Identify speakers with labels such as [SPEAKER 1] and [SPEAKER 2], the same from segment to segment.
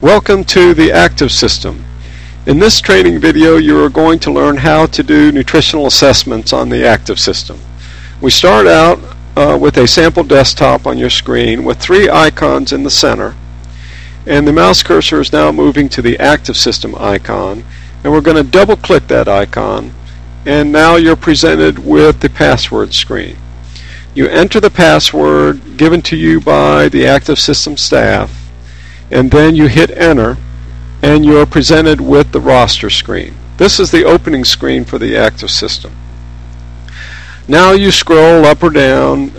[SPEAKER 1] Welcome to the active system. In this training video you are going to learn how to do nutritional assessments on the active system. We start out with a sample desktop on your screen with three icons in the center, and the mouse cursor is now moving to the active system icon, and we're going to double click that icon, and now you're presented with the password screen. You enter the password given to you by the active system staff, and then you hit enter, and you are presented with the roster screen. This is the opening screen for the active system. Now you scroll up or down,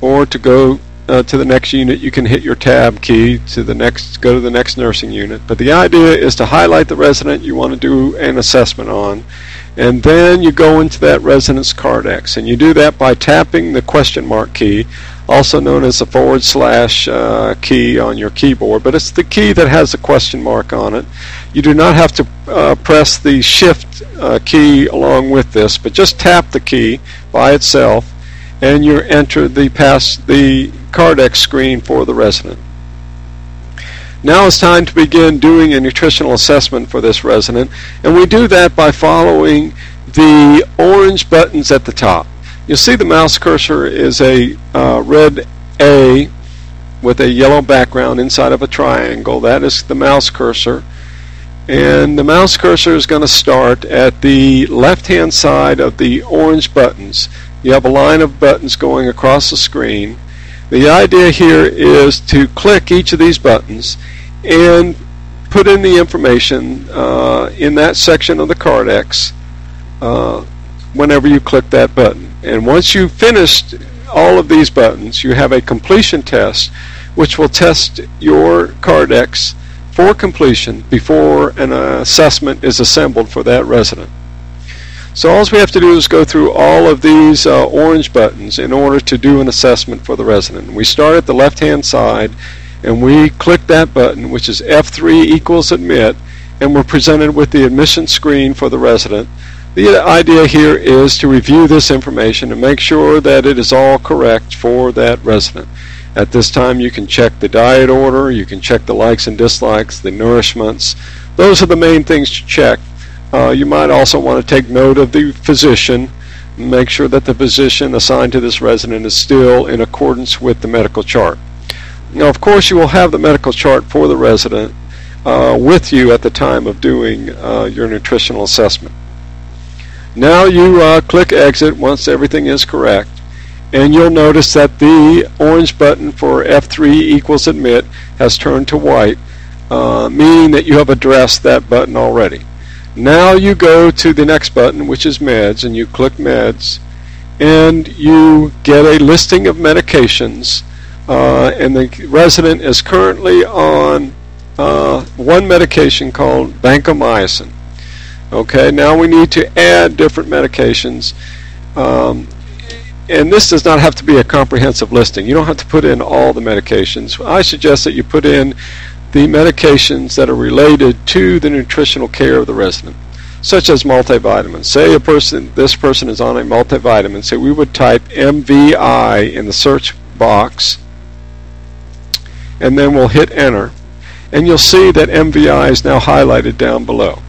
[SPEAKER 1] or to go to the next unit you can hit your tab key to go to the next nursing unit. But the idea is to highlight the resident you want to do an assessment on, and then you go into that resident's Cardex, and you do that by tapping the question mark key, also known as the / key on your keyboard, but it's the key that has the question mark on it. You do not have to press the shift key along with this, but just tap the key by itself, and you enter the Cardex screen for the resident. Now it's time to begin doing a nutritional assessment for this resident, and we do that by following the orange buttons at the top. You'll see the mouse cursor is a red A with a yellow background inside of a triangle. That is the mouse cursor. And the mouse cursor is going to start at the left-hand side of the orange buttons. You have a line of buttons going across the screen. The idea here is to click each of these buttons and put in the information in that section of the Cardex whenever you click that button. And once you've finished all of these buttons, you have a completion test which will test your Cardex for completion before an assessment is assembled for that resident. So all we have to do is go through all of these orange buttons in order to do an assessment for the resident. We start at the left hand side and we click that button, which is F3 equals admit, and we're presented with the admission screen for the resident. The idea here is to review this information and make sure that it is all correct for that resident. At this time you can check the diet order, you can check the likes and dislikes, the nourishments. Those are the main things to check. You might also want to take note of the physician, make sure that the physician assigned to this resident is still in accordance with the medical chart. Now of course you will have the medical chart for the resident with you at the time of doing your nutritional assessment. Now you click exit once everything is correct, and you'll notice that the orange button for F3 equals admit has turned to white, meaning that you have addressed that button already. Now you go to the next button, which is meds, and you click meds, and you get a listing of medications, and the resident is currently on one medication called vancomycin. Okay, now we need to add different medications, and this does not have to be a comprehensive listing. You don't have to put in all the medications. I suggest that you put in the medications that are related to the nutritional care of the resident, such as multivitamins. Say this person is on a multivitamin, so we would type MVI in the search box, and then we'll hit enter, and you'll see that MVI is now highlighted down below.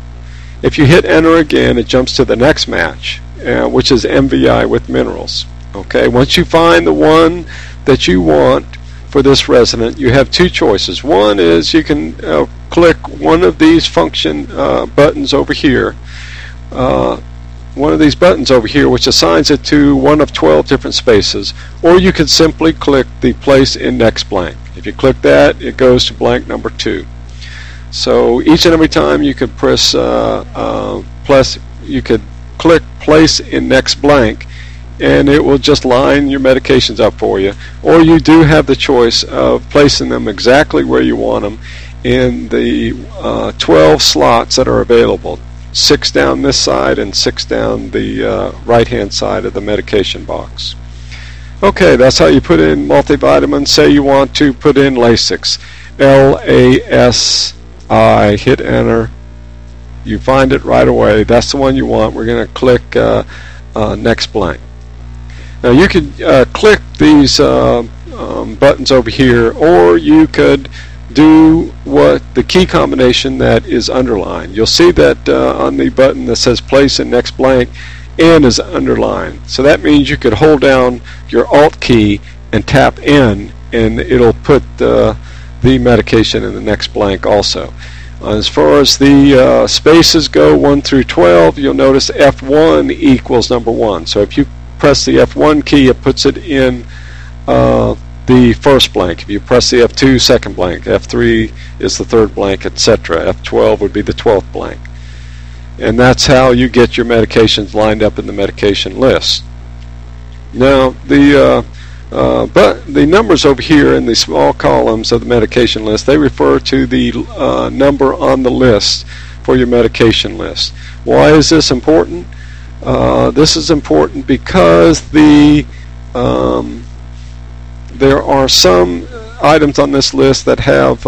[SPEAKER 1] If you hit enter again, it jumps to the next match, which is MVI with minerals. Okay, once you find the one that you want for this resident, you have two choices. One is you can click one of these function buttons over here, which assigns it to one of 12 different spaces, or you can simply click the place index blank. If you click that, it goes to blank number 2. So each and every time you could press you could click place index blank, and it will just line your medications up for you. Or you do have the choice of placing them exactly where you want them in the 12 slots that are available, 6 down this side and 6 down the right hand side of the medication box. Okay, that's how you put in multivitamins. Say you want to put in Lasix, LASI, hit enter, you find it right away. That's the one you want. We're going to click next blank. Now you could click these buttons over here, or you could do what the key combination that is underlined. You'll see that on the button that says place in next blank, N is underlined. So that means you could hold down your Alt key and tap N, and it'll put the medication in the next blank also. As far as the spaces go, 1 through 12, you'll notice F1 equals number 1. So if you press the F1 key, it puts it in the first blank. If you press the F2, second blank. F3 is the third blank, etc. F12 would be the 12th blank. And that's how you get your medications lined up in the medication list. Now, but the numbers over here in the small columns of the medication list, they refer to the number on the list for your medication list. Why is this important? This is important because there are some items on this list that have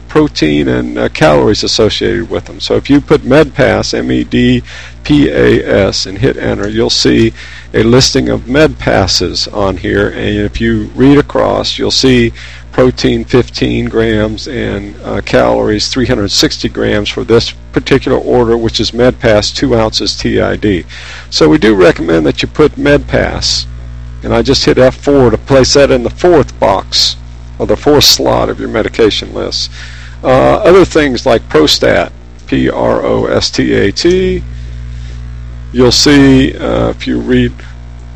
[SPEAKER 1] protein and calories associated with them. So if you put MedPass, M-E-D-P-A-S, and hit enter, you'll see a listing of MedPasses on here, and if you read across, you'll see protein 15 grams and calories 360 grams for this particular order, which is MedPass 2 ounces TID. So we do recommend that you put MedPass, and I just hit F4 to place that in the fourth box, or the fourth slot of your medication list. Other things like Prostat, P-R-O-S-T-A-T, you'll see if you read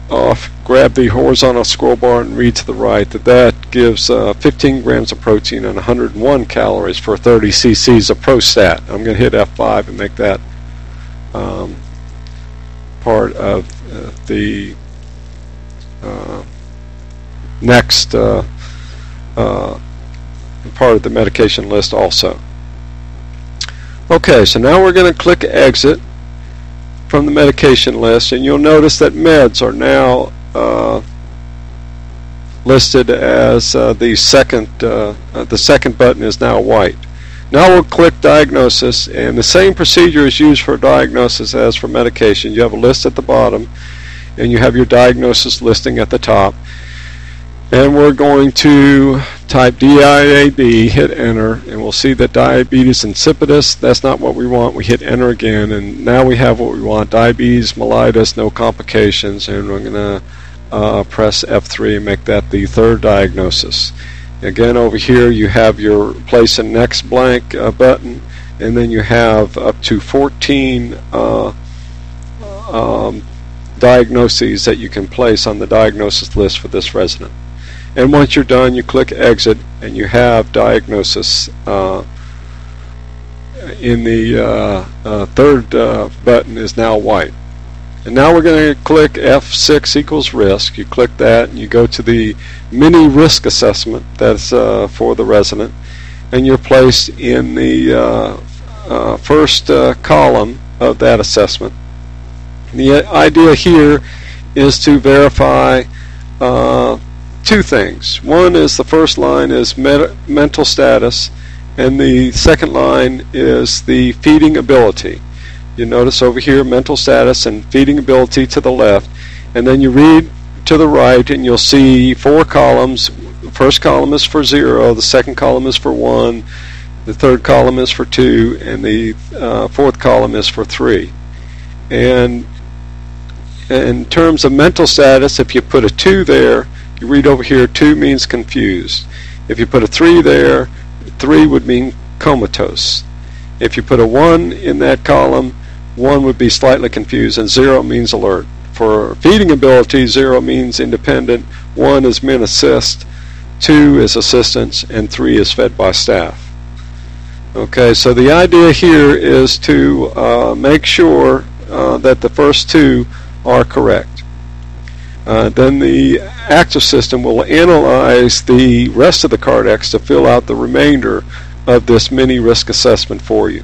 [SPEAKER 1] off, grab the horizontal scroll bar and read to the right, that gives 15 grams of protein and 101 calories for 30 cc's of Prostat. I'm going to hit F5 and make that part of the next part of the medication list also. Okay, so now we're going to click exit from the medication list, and you'll notice that meds are now listed as the second button is now white. Now we'll click diagnosis, and the same procedure is used for diagnosis as for medication. You have a list at the bottom, and you have your diagnosis listing at the top. And we're going to type DIAB, hit enter, and we'll see that diabetes insipidus, that's not what we want. We hit enter again, and now we have what we want, diabetes mellitus, no complications, and we're going to press F3 and make that the third diagnosis. Again, over here you have your place in next blank button, and then you have up to 14 diagnoses that you can place on the diagnosis list for this resident. And once you're done, you click exit, and you have diagnosis in the third button is now white. And now we're going to click F6 equals risk. You click that, and you go to the mini risk assessment that's for the resident, and you're placed in the first column of that assessment. The idea here is to verify two things. One is the first line is mental status, and the second line is the feeding ability. You notice over here mental status and feeding ability to the left, and then you read to the right and you'll see 4 columns. The first column is for 0, the second column is for 1, the third column is for 2, and the fourth column is for 3. And in terms of mental status, if you put a 2 there, you read over here, 2 means confused. If you put a 3 there, 3 would mean comatose. If you put a 1 in that column, 1 would be slightly confused, and 0 means alert. For feeding ability, 0 means independent, 1 is min assist, 2 is assistance, and 3 is fed by staff. Okay, so the idea here is to make sure that the first 2 are correct. Then the active system will analyze the rest of the Cardex to fill out the remainder of this mini risk assessment for you.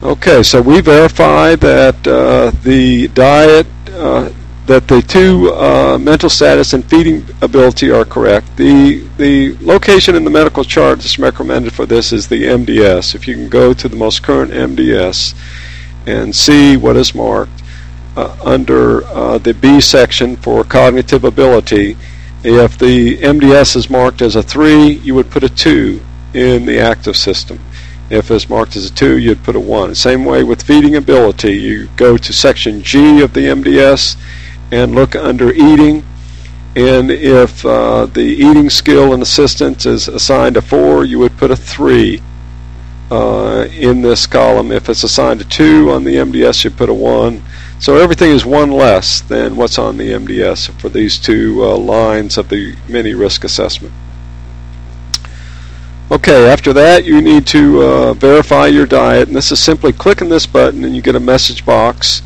[SPEAKER 1] Okay, so we verify that the diet, that the 2 mental status and feeding ability are correct. The location in the medical chart that's recommended for this is the MDS. If you can go to the most current MDS and see what is marked under the B section for cognitive ability, if the MDS is marked as a 3, you would put a 2. in the active system. If it's marked as a 2, you'd put a 1. Same way with feeding ability. You go to section G of the MDS and look under eating, and if the eating skill and assistance is assigned a 4, you would put a 3 in this column. If it's assigned a 2 on the MDS, you put a 1. So everything is 1 less than what's on the MDS for these two lines of the mini risk assessment. Okay, after that you need to verify your diet, and this is simply clicking this button and you get a message box.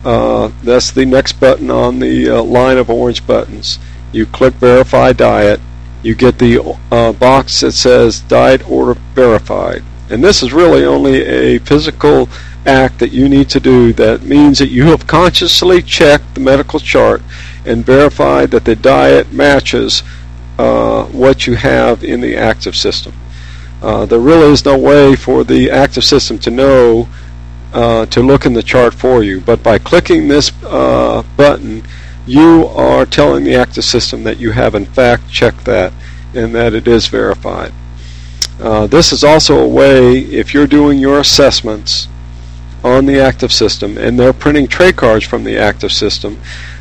[SPEAKER 1] That's the next button on the line of orange buttons. You click verify diet, you get the box that says diet order verified, and this is really only a physical act that you need to do. That means that you have consciously checked the medical chart and verified that the diet matches what you have in the active system. There really is no way for the active system to know to look in the chart for you, but by clicking this button, you are telling the active system that you have in fact checked that and that it is verified. This is also a way, if you're doing your assessments on the active system and they're printing tray cards from the active system,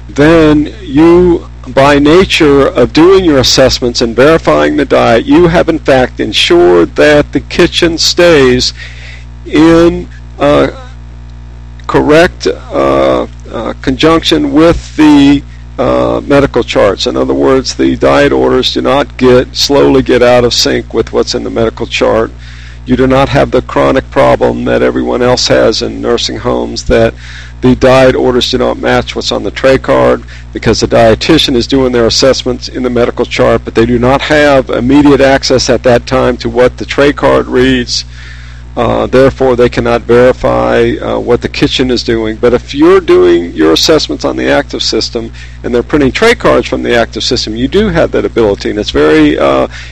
[SPEAKER 1] then you, by nature of doing your assessments and verifying the diet, you have in fact ensured that the kitchen stays in correct conjunction with the medical charts. In other words, the diet orders do not slowly get out of sync with what's in the medical chart. You do not have the chronic problem that everyone else has in nursing homes, that the diet orders do not match what's on the tray card, because the dietitian is doing their assessments in the medical chart, but they do not have immediate access at that time to what the tray card reads. Therefore, they cannot verify what the kitchen is doing. But if you're doing your assessments on the active system and they're printing tray cards from the active system, you do have that ability, and it's very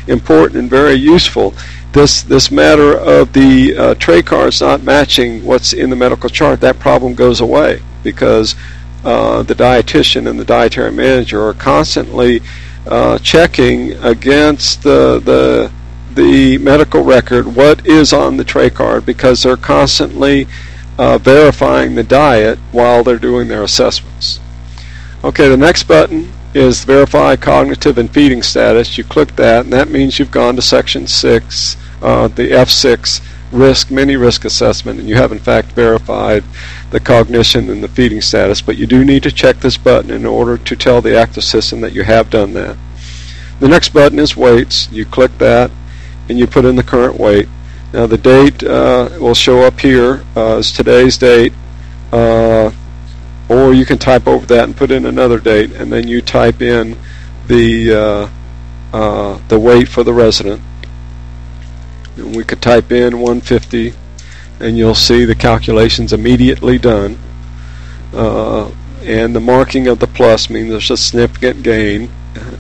[SPEAKER 1] important and very useful. This matter of the tray cards not matching what's in the medical chart, that problem goes away, because the dietitian and the dietary manager are constantly checking against the medical record what is on the tray card, because they're constantly verifying the diet while they're doing their assessments. Okay, the next button is verify cognitive and feeding status. You click that, and that means you've gone to section 6, the F6 mini risk assessment, and you have in fact verified the cognition and the feeding status. But you do need to check this button in order to tell the active system that you have done that. The next button is weights. You click that and you put in the current weight. Now the date will show up here as today's date, or you can type over that and put in another date, and then you type in the weight for the resident. And we could type in 150, and you'll see the calculations immediately done. And the marking of the plus means there's a significant gain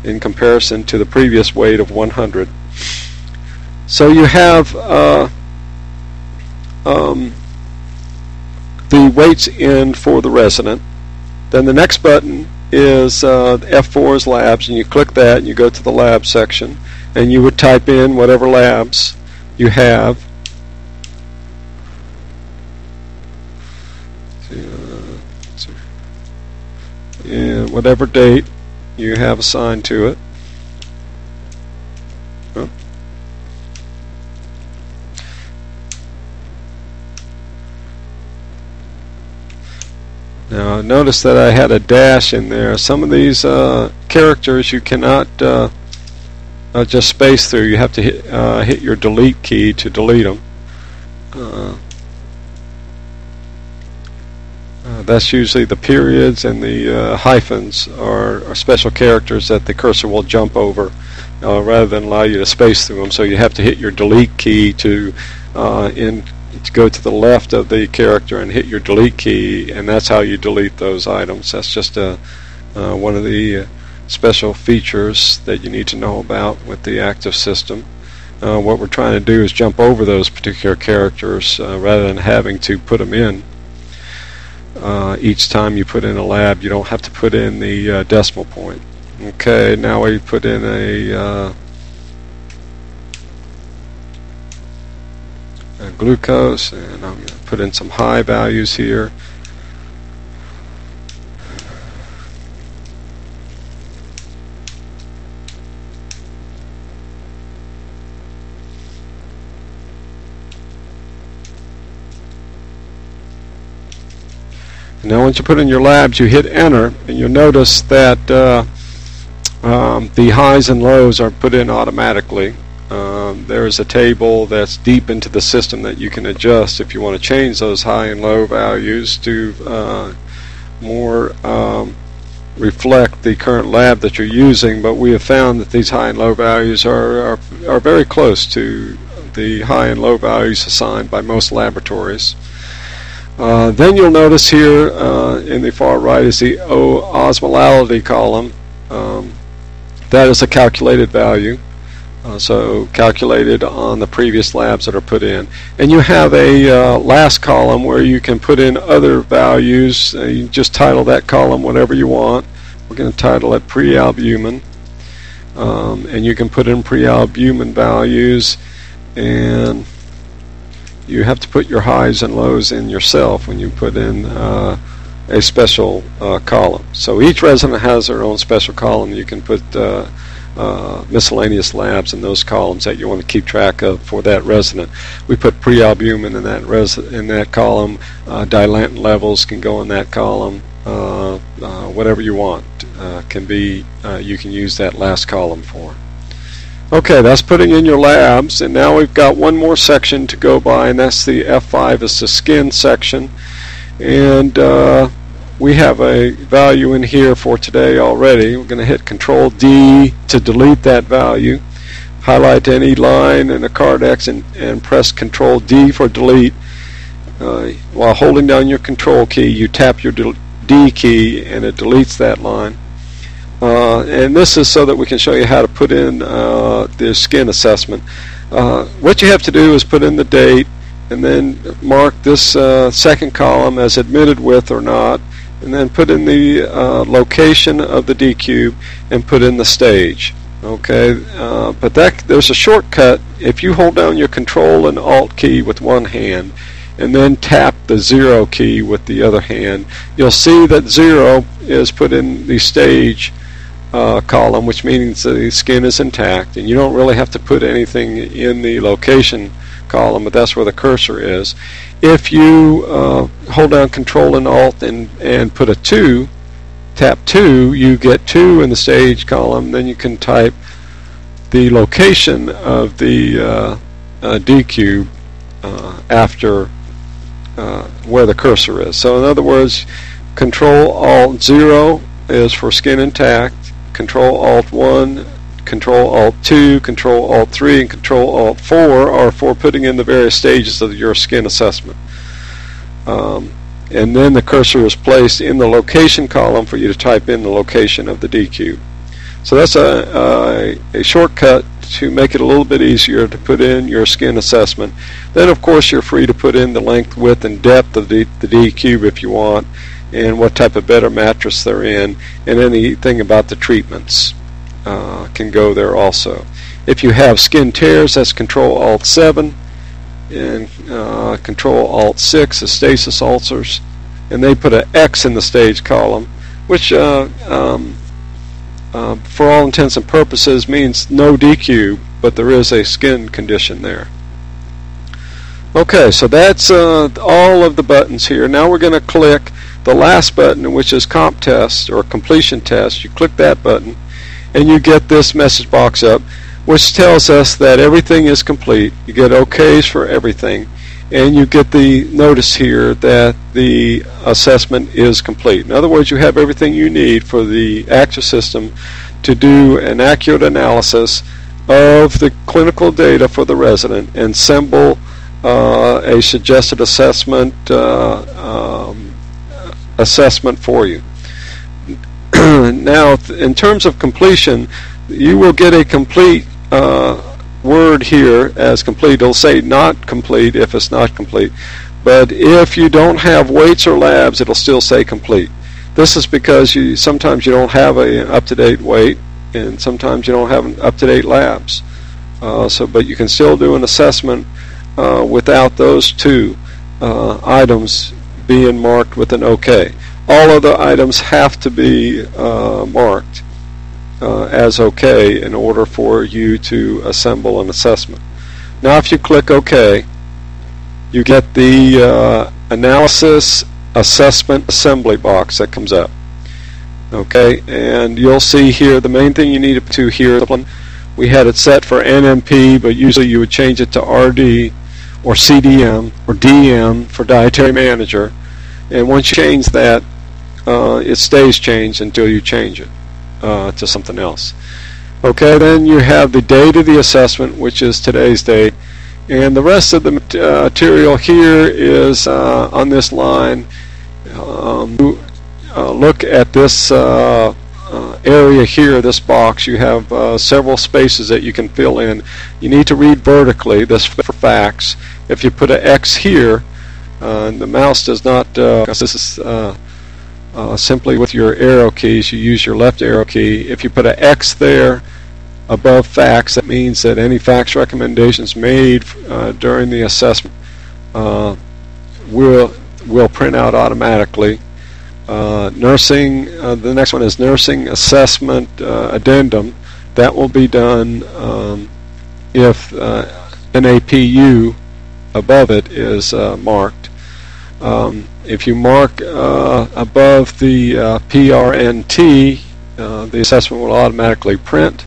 [SPEAKER 1] in comparison to the previous weight of 100. So you have the weights in for the resident. Then the next button is F4 is labs, and you click that and you go to the lab section, and you would type in whatever labs you have. And whatever date you have assigned to it. Now notice that I had a dash in there. Some of these characters you cannot just space through. You have to hit your delete key to delete them. That's usually the periods, and the hyphens are special characters that the cursor will jump over rather than allow you to space through them. So you have to hit your delete key to go to the left of the character and hit your delete key, and that's how you delete those items. That's just one of the special features that you need to know about with the active system. What we're trying to do is jump over those particular characters rather than having to put them in. Each time you put in a lab, you don't have to put in the decimal point. Okay, now we put in glucose, and I'm going to put in some high values here. Now once you put in your labs, you hit enter, and you'll notice that the highs and lows are put in automatically. There is a table that's deep into the system that you can adjust if you want to change those high and low values to more reflect the current lab that you're using, but we have found that these high and low values are very close to the high and low values assigned by most laboratories. Then you'll notice here in the far right is the osmolality column. That is a calculated value, so calculated on the previous labs that are put in. And you have a last column where you can put in other values. You just title that column whatever you want. We're going to title it prealbumin, and you can put in prealbumin values, and you have to put your highs and lows in yourself when you put in a special column. So each resident has their own special column. You can put miscellaneous labs in those columns that you want to keep track of for that resident. We put prealbumin in that column. Dilantin levels can go in that column. Whatever you want can be. You can use that last column for. Okay, that's putting in your labs, and now we've got one more section to go by, and that's the F5, is the skin section. And we have a value in here for today already. We're going to hit Control D to delete that value. Highlight any line in the Cardex and press Control D for delete. While holding down your Control key, you tap your D key and it deletes that line. And this is so that we can show you how to put in the skin assessment. What you have to do is put in the date and then mark this second column as admitted with or not, and then put in the location of the D cube and put in the stage. Okay, but there's a shortcut. If you hold down your Control and Alt key with one hand and then tap the 0 key with the other hand, you'll see that 0 is put in the stage column, which means the skin is intact, and you don't really have to put anything in the location column, but that's where the cursor is. If you hold down Control and Alt and put a 2, tap 2, you get 2 in the stage column. Then you can type the location of the D cube after where the cursor is. So in other words, Control Alt 0 is for skin intact, Control Alt 1, Control Alt 2, Control Alt 3, and Control Alt 4 are for putting in the various stages of your skin assessment. And then the cursor is placed in the location column for you to type in the location of the D cube. So that's a shortcut to make it a little bit easier to put in your skin assessment. Then of course you're free to put in the length, width, and depth of the D cube if you want, and what type of bed or mattress they're in, and anything about the treatments can go there also. If you have skin tears, that's Control Alt 7, and Control Alt 6 is stasis ulcers, and they put an X in the stage column, which for all intents and purposes means no D cube, but there is a skin condition there. Okay, so that's all of the buttons here. Now we're going to click the last button, which is Comp Test or Completion Test. You click that button and you get this message box up, which tells us that everything is complete. You get OKs for everything, and you get the notice here that the assessment is complete. In other words, you have everything you need for the active system to do an accurate analysis of the clinical data for the resident and assemble a suggested assessment for you. Now, in terms of completion, you will get a complete word here as complete. It'll say not complete if it's not complete, but if you don't have weights or labs, it'll still say complete. This is because sometimes you don't have an up-to-date weight, and sometimes you don't have up-to-date labs. But you can still do an assessment without those two items being marked with an OK. All other items have to be marked as OK in order for you to assemble an assessment. Now if you click OK, you get the Analysis Assessment Assembly box that comes up. Okay, and you'll see here the main thing you need to here, we had it set for NMP, but usually you would change it to RD or CDM or DM for Dietary Manager, and once you change that, it stays changed until you change it to something else. Okay, then you have the date of the assessment, which is today's date, and the rest of the material here is on this line. Look at this area here, this box. You have several spaces that you can fill in. You need to read vertically, this for facts. If you put an X here, and the mouse does not, because this is simply with your arrow keys, you use your left arrow key. If you put an X there above facts, that means that any facts recommendations made during the assessment will print out automatically. Nursing, the next one is Nursing Assessment Addendum. That will be done if NAPU above it is marked. If you mark above the PRNT, the assessment will automatically print.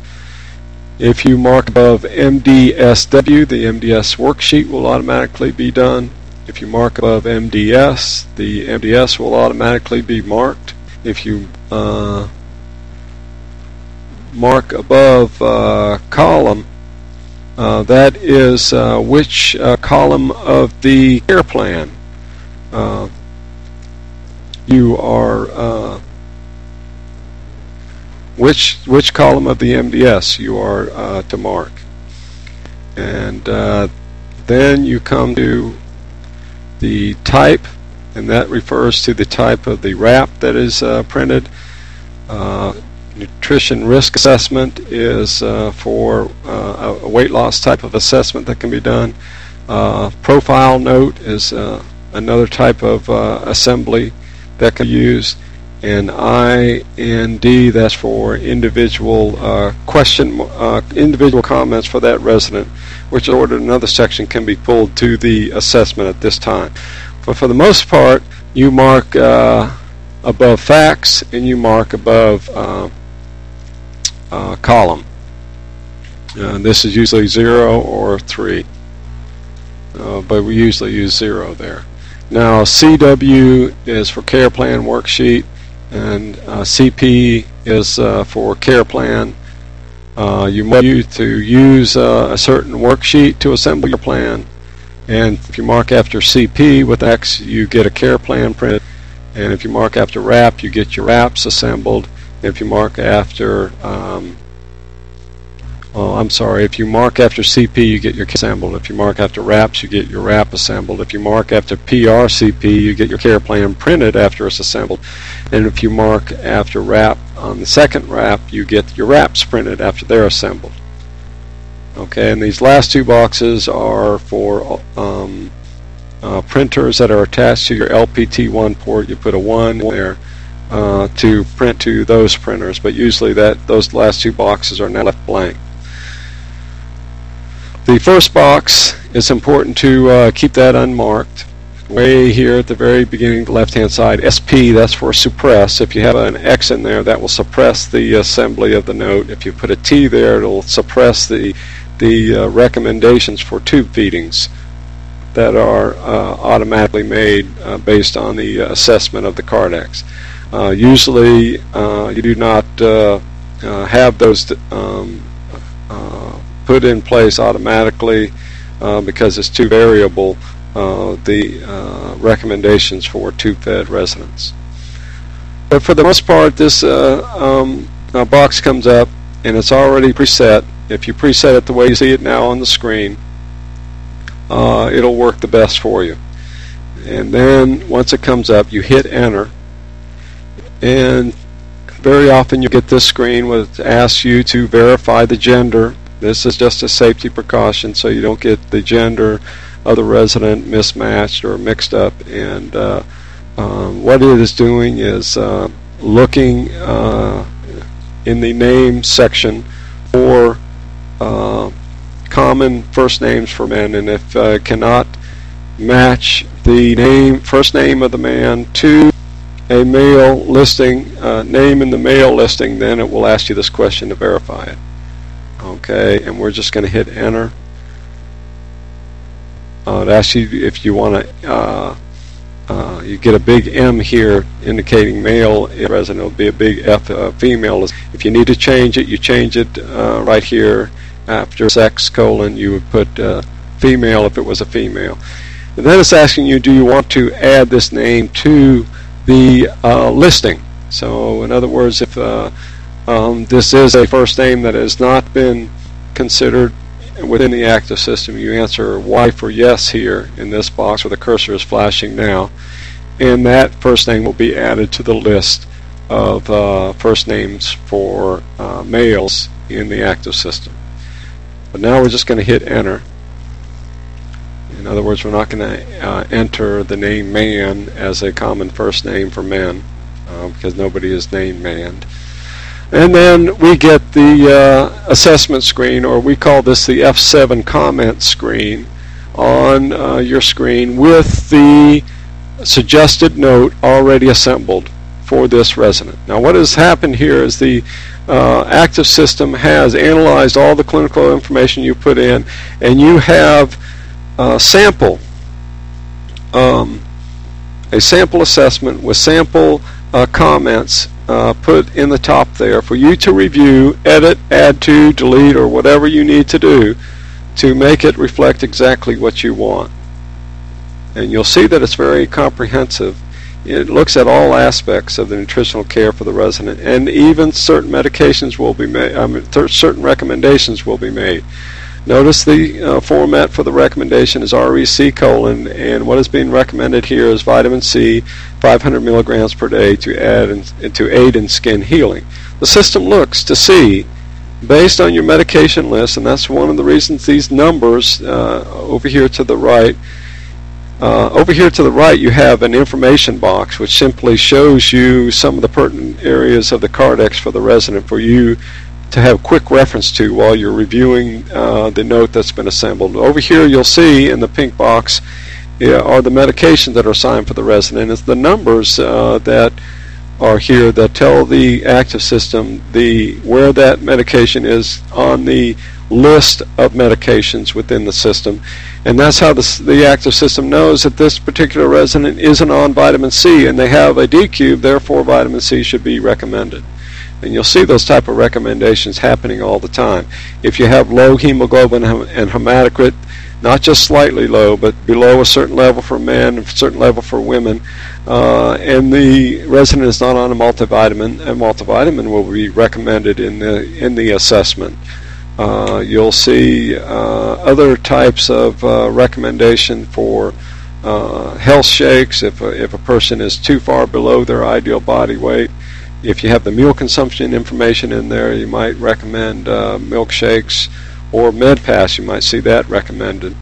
[SPEAKER 1] If you mark above MDSW, the MDS worksheet will automatically be done. If you mark above MDS, the MDS will automatically be marked. If you mark above column, that is which column of the care plan you are, which column of the MDS you are to mark. And then you come to the type, and that refers to the type of the wrap that is printed. Nutrition risk assessment is for a weight loss type of assessment that can be done. Profile note is another type of assembly that can be used. And I and D, that's for individual individual comments for that resident, which ordered another section can be pulled to the assessment at this time. But for the most part, you mark above facts and you mark above column. This is usually 0 or 3, but we usually use 0 there. Now CW is for care plan worksheet, and CP is for care plan. You might use a certain worksheet to assemble your plan, and if you mark after CP with X, you get a care plan printed, and if you mark after wrap, you get your wraps assembled. If you mark after if you mark after CP, you get your care assembled. If you mark after wraps, you get your wrap assembled. If you mark after PRCP, you get your care plan printed after it's assembled. And if you mark after wrap on the second wrap, you get your wraps printed after they're assembled. Okay, and these last two boxes are for printers that are attached to your LPT1 port. You put a 1 there to print to those printers, but usually those last two boxes are now left blank. The first box, it's important to keep that unmarked. Way here at the very beginning, the left-hand side, SP, that's for suppress. If you have an X in there, that will suppress the assembly of the note. If you put a T there, it'll suppress the recommendations for tube feedings that are automatically made based on the assessment of the Cardex. Usually, you do not have those put in place automatically because it's too variable, the recommendations for tube-fed residents. But for the most part, this box comes up and it's already preset. If you preset it the way you see it now on the screen, it'll work the best for you. And then once it comes up, you hit enter, and very often you get this screen which asks you to verify the gender. This is just a safety precaution so you don't get the gender of the resident mismatched or mixed up, and what it is doing is looking in the name section for common first names for men, and if cannot match the first name of the man to a male listing, name in the male listing, then it will ask you this question to verify it. Okay, and we're just going to hit enter. It asks you if you want to, you get a big M here indicating male resident. It'll be a big F, female. If you need to change it, you change it right here after sex : you would put female if it was a female. And then it's asking you, do you want to add this name to the listing? So in other words, if this is a first name that has not been considered within the active system, you answer wife or yes here in this box where the cursor is flashing now, and that first name will be added to the list of first names for males in the active system. But now we're just going to hit enter. In other words, we're not going to enter the name man as a common first name for men because nobody is named man. And then we get the assessment screen, or we call this the F7 comment screen, on your screen with the suggested note already assembled for this resident. Now what has happened here is the active system has analyzed all the clinical information you put in, and you have a sample assessment with sample comments put in the top there for you to review, edit, add to, delete, or whatever you need to do to make it reflect exactly what you want. And you'll see that it's very comprehensive. It looks at all aspects of the nutritional care for the resident, and even certain medications will be made, certain recommendations will be made. Notice the format for the recommendation is REC : and what is being recommended here is vitamin C, 500 milligrams per day to aid in skin healing. The system looks to see, based on your medication list, and that's one of the reasons these numbers over here to the right. Over here to the right you have an information box which simply shows you some of the pertinent areas of the Cardex for the resident for you to have quick reference to while you're reviewing the note that's been assembled. Over here you'll see in the pink box are the medications that are assigned for the resident. It's the numbers that are here that tell the active system where that medication is on the list of medications within the system, and that's how the active system knows that this particular resident isn't on vitamin C and they have a D cube, therefore vitamin C should be recommended. And you'll see those type of recommendations happening all the time. If you have low hemoglobin and hematocrit, not just slightly low, but below a certain level for men and a certain level for women, and the resident is not on a multivitamin, a multivitamin will be recommended in the assessment. You'll see other types of recommendation for health shakes if a person is too far below their ideal body weight. If you have the meal consumption information in there, you might recommend milkshakes, or MedPass, you might see that recommended.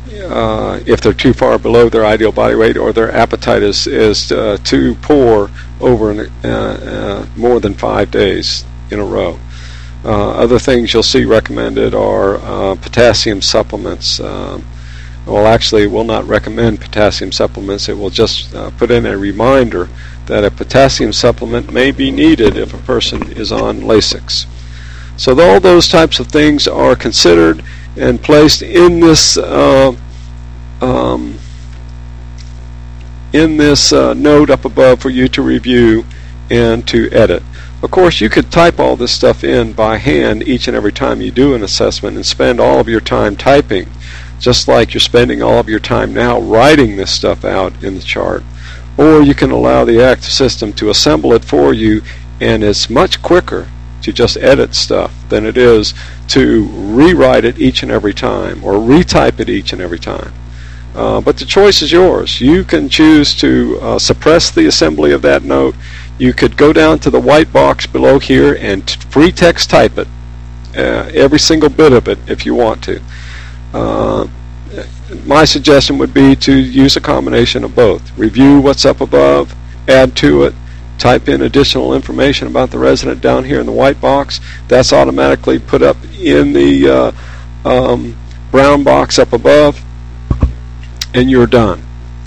[SPEAKER 1] If they're too far below their ideal body weight, or their appetite is too poor over more than 5 days in a row. Other things you'll see recommended are potassium supplements. Well, actually, it will not recommend potassium supplements. It will just put in a reminder that a potassium supplement may be needed if a person is on Lasix. So all those types of things are considered and placed in this note up above for you to review and to edit. Of course, you could type all this stuff in by hand each and every time you do an assessment and spend all of your time typing, just like you're spending all of your time now writing this stuff out in the chart. Or you can allow the active system to assemble it for you, and it's much quicker to just edit stuff than it is to rewrite it each and every time or retype it each and every time. But the choice is yours. You can choose to suppress the assembly of that note. You could go down to the white box below here and free text type it, every single bit of it if you want to. my suggestion would be to use a combination of both. Review what's up above, add to it, type in additional information about the resident down here in the white box. That's automatically put up in the brown box up above, and you're done.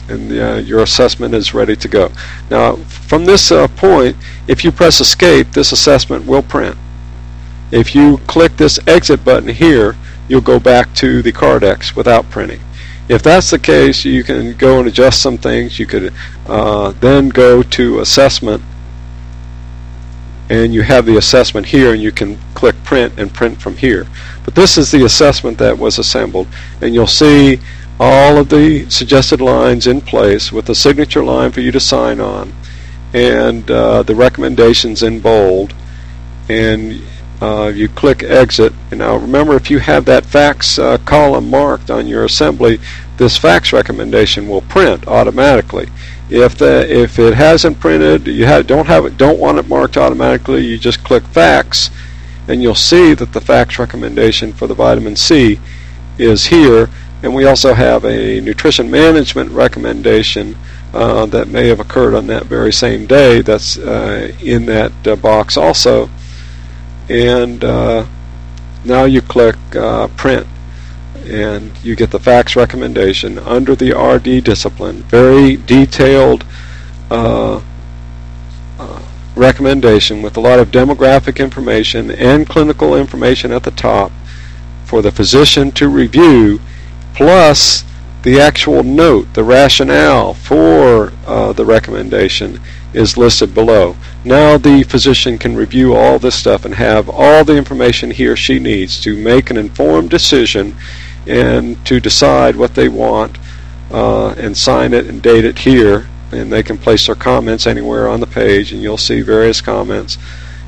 [SPEAKER 1] And your assessment is ready to go. Now, from this point, if you press escape, this assessment will print. If you click this exit button here, you'll go back to the Cardex without printing. If that's the case, you can go and adjust some things. You could then go to assessment, and you have the assessment here, and you can click print and print from here. But this is the assessment that was assembled, and you'll see all of the suggested lines in place with a signature line for you to sign on, and the recommendations in bold, and you click exit. And now remember, if you have that facts column marked on your assembly, this facts recommendation will print automatically. If it hasn't printed, you don't want it marked automatically, you just click facts, and you'll see that the facts recommendation for the vitamin C is here. And we also have a nutrition management recommendation that may have occurred on that very same day. That's in that box also. And now you click print, and you get the facts recommendation under the RD discipline. Very detailed recommendation with a lot of demographic information and clinical information at the top for the physician to review, plus the actual note, the rationale for the recommendation is listed below. Now the physician can review all this stuff and have all the information he or she needs to make an informed decision and to decide what they want, and sign it and date it here, and they can place their comments anywhere on the page, and you'll see various comments.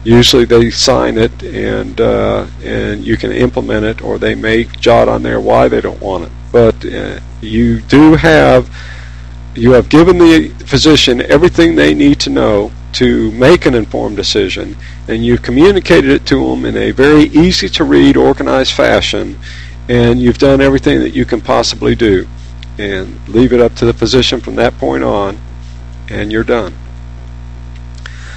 [SPEAKER 1] Usually they sign it, and you can implement it, or they may jot on there why they don't want it. But you have given the physician everything they need to know to make an informed decision, and you've communicated it to them in a very easy to read, organized fashion, and you've done everything that you can possibly do. And leave it up to the physician from that point on, and you're done.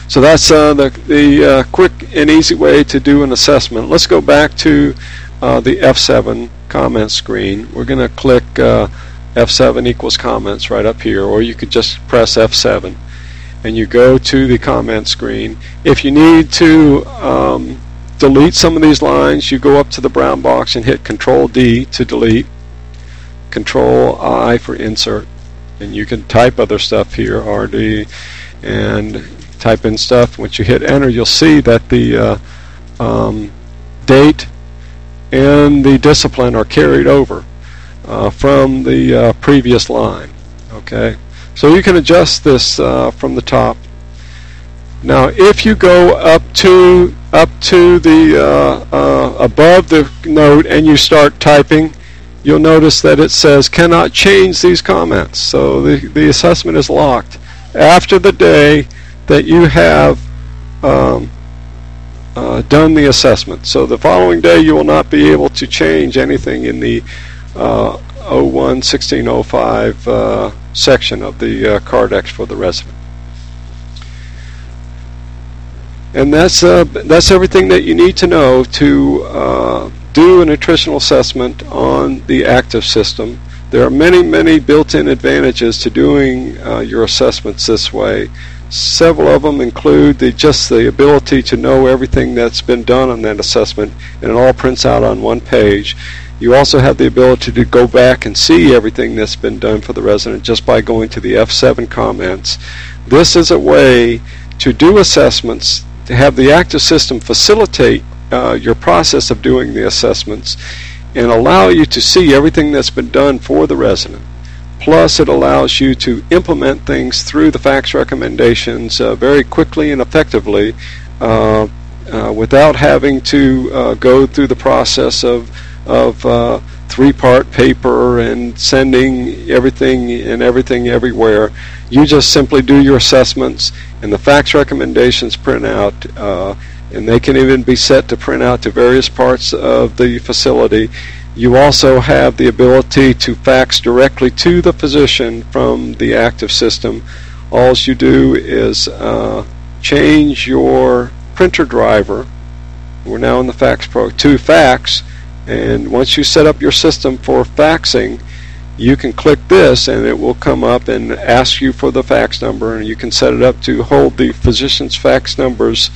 [SPEAKER 1] So that's the quick and easy way to do an assessment. Let's go back to the F7 comment screen. We're going to click F7 equals comments right up here, or you could just press F7 and you go to the comment screen. If you need to delete some of these lines, you go up to the brown box and hit Control D to delete, Control I for insert, and you can type other stuff here, RD, and type in stuff. Once you hit enter, you'll see that the date and the discipline are carried over from the previous line. Okay, so you can adjust this from the top. Now, if you go up to the above the note and you start typing, you'll notice that it says cannot change these comments. So the assessment is locked after the day that you have done the assessment. So the following day you will not be able to change anything in the 01-1605 section of the Cardex for the resident. And that's everything that you need to know to do a nutritional assessment on the active system. There are many built-in advantages to doing your assessments this way. Several of them include just the ability to know everything that's been done on that assessment, and it all prints out on one page. You also have the ability to go back and see everything that's been done for the resident just by going to the F7 comments. This is a way to do assessments, to have the active system facilitate your process of doing the assessments and allow you to see everything that's been done for the resident. Plus, it allows you to implement things through the facts recommendations very quickly and effectively without having to go through the process of three-part paper and sending everything everywhere. You just simply do your assessments, and the facts recommendations print out, and they can even be set to print out to various parts of the facility. You also have the ability to fax directly to the physician from the active system. All you do is change your printer driver. We're now in the Fax Pro to fax, and once you set up your system for faxing, you can click this and it will come up and ask you for the fax number, and you can set it up to hold the physician's fax numbers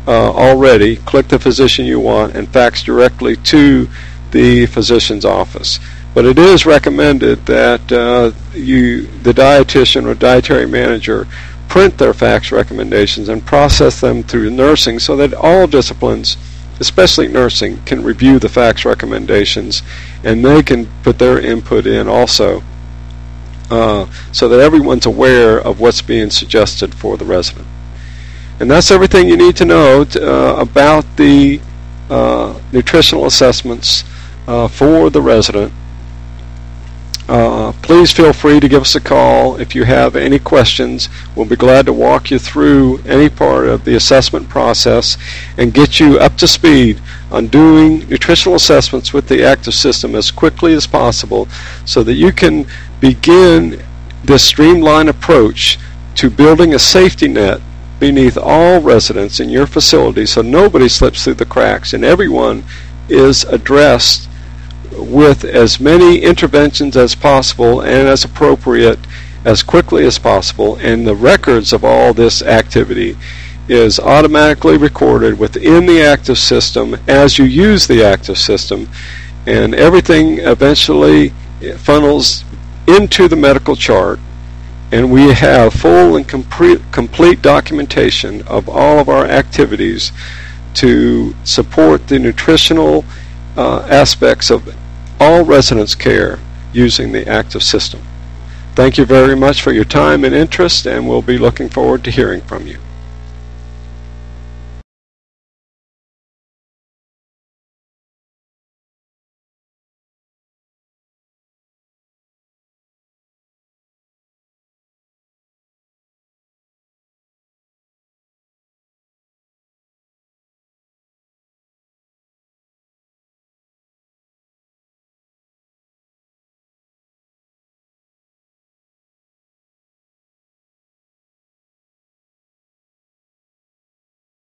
[SPEAKER 1] already. Click the physician you want and fax directly to the physician's office. But it is recommended that the dietitian or dietary manager print their fax recommendations and process them through nursing so that all disciplines, especially nursing, can review the fax recommendations and they can put their input in also, so that everyone's aware of what's being suggested for the resident. And that's everything you need to know about the nutritional assessments for the resident. Please feel free to give us a call if you have any questions. We'll be glad to walk you through any part of the assessment process and get you up to speed on doing nutritional assessments with the active system as quickly as possible so that you can begin this streamlined approach to building a safety net beneath all residents in your facility so nobody slips through the cracks and everyone is addressed with as many interventions as possible and as appropriate as quickly as possible, and the records of all this activity is automatically recorded within the active system as you use the active system, and everything eventually funnels into the medical chart, and we have full and complete documentation of all of our activities to support the nutritional aspects of all residents' care using the active system. Thank you very much for your time and interest, and we'll be looking forward to hearing from you.